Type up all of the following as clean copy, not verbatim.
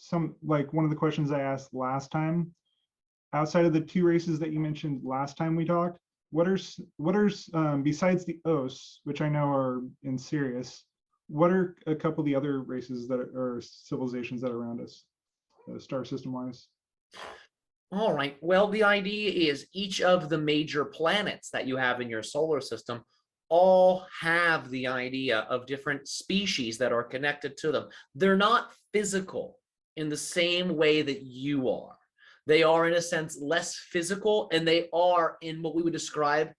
some, like one of the questions I asked last time, outside of the two races that you mentioned last time we talked, what are besides the Os, which I know are in Sirius, what are a couple of the other races that are civilizations that are around us, star system wise? All right. Well, the idea is each of the major planets that you have in your solar system all have the idea of different species that are connected to them. They're not physical in the same way that you are. They are, in a sense, less physical, and they are in what we would describe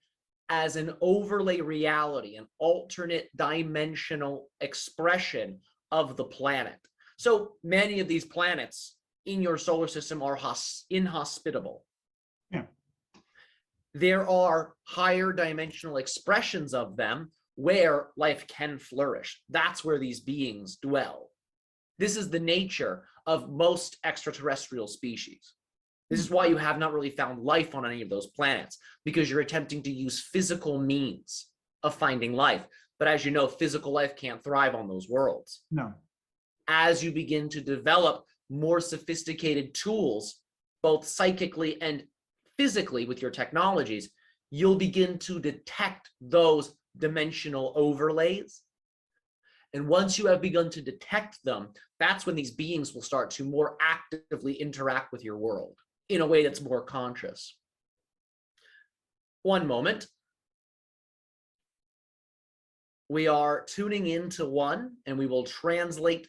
as an overlay reality, an alternate dimensional expression of the planet. So many of these planets in your solar system are inhospitable. Yeah. There are higher dimensional expressions of them where life can flourish. That's where these beings dwell. This is the nature of most extraterrestrial species. This is why you have not really found life on any of those planets, because you're attempting to use physical means of finding life. But as you know, physical life can't thrive on those worlds. No. As you begin to develop more sophisticated tools, both psychically and physically with your technologies, you'll begin to detect those dimensional overlays. And once you have begun to detect them, that's when these beings will start to more actively interact with your world in a way that's more conscious. One moment. We are tuning into one, and we will translate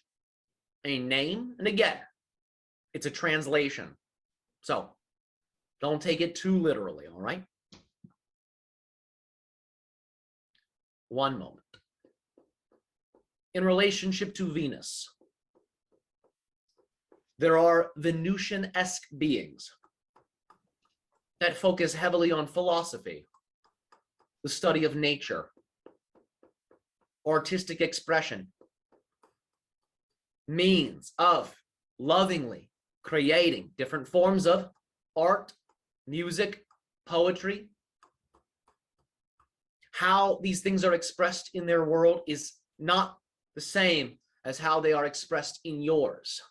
a name. And again, it's a translation. So don't take it too literally, all right? One moment. In relationship to Venus, there are Venusian-esque beings that focus heavily on philosophy, the study of nature, artistic expression, means of lovingly creating different forms of art, music, poetry. How these things are expressed in their world is not the same as how they are expressed in yours.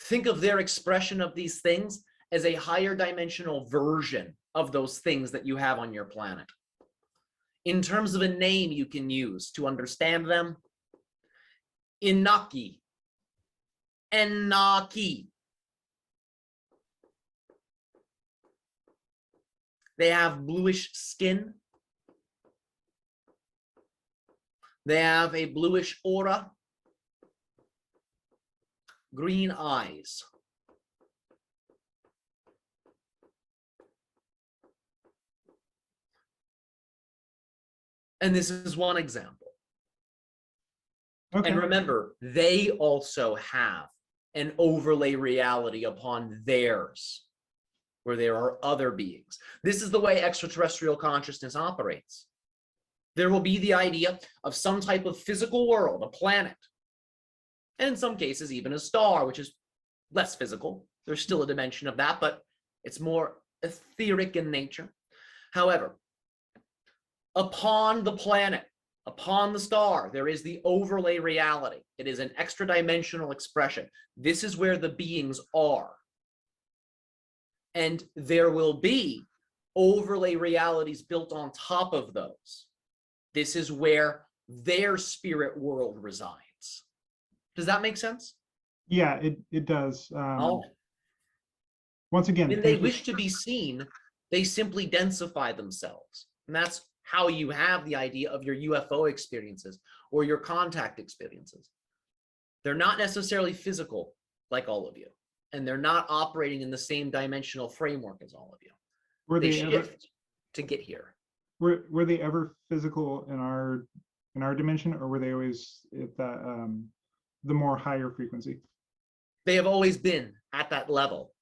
Think of their expression of these things as a higher dimensional version of those things that you have on your planet. In terms of a name you can use to understand them, Inaki, Enaki. They have bluish skin. They have a bluish aura, green eyes. And this is one example. Okay. And remember, they also have an overlay reality upon theirs, where there are other beings. This is the way extraterrestrial consciousness operates. There will be the idea of some type of physical world, a planet, and in some cases even a star, which is less physical. There's still a dimension of that, but it's more etheric in nature. However, upon the planet, upon the star, there is the overlay reality. It is an extra dimensional expression. This is where the beings are. And there will be overlay realities built on top of those. This is where their spirit world resides. Does that make sense? Yeah, it does. Once again, when they wish to be seen, they simply densify themselves. And that's how you have the idea of your UFO experiences or your contact experiences. They're not necessarily physical like all of you, and they're not operating in the same dimensional framework as all of you. Were they shift to get here. Were they ever physical in our dimension, or were they always at that the more higher frequency? They have always been at that level.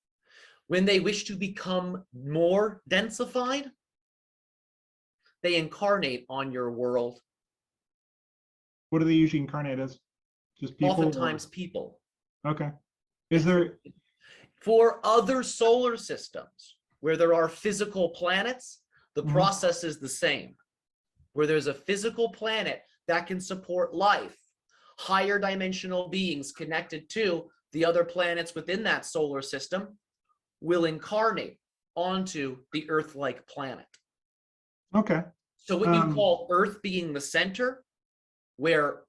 When they wish to become more densified, they incarnate on your world. What do they usually incarnate as? Just people? Oftentimes people. Okay. Is there... For other solar systems where there are physical planets, the process is the same. Where there's a physical planet that can support life, higher dimensional beings connected to the other planets within that solar system will incarnate onto the Earth-like planet. Okay. So what you call Earth being the center, where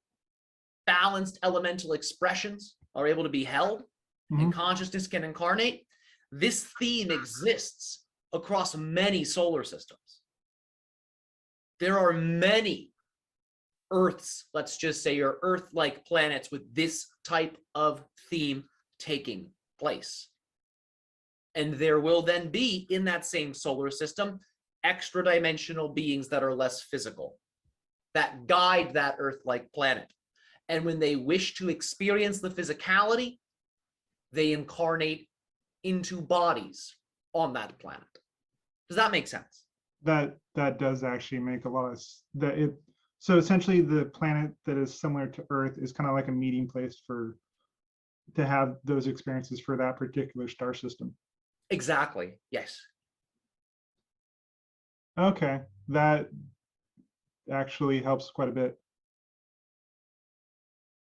balanced elemental expressions are able to be held and consciousness can incarnate, this theme exists across many solar systems. There are many Earths, let's just say, or Earth-like planets with this type of theme taking place. And there will then be, in that same solar system, extra dimensional beings that are less physical, that guide that Earth-like planet. And when they wish to experience the physicality, they incarnate into bodies on that planet. Does that make sense? That does actually make a lot of so essentially the planet that is similar to Earth is kind of like a meeting place to have those experiences for that particular star system. Exactly. Yes. Okay, that actually helps quite a bit.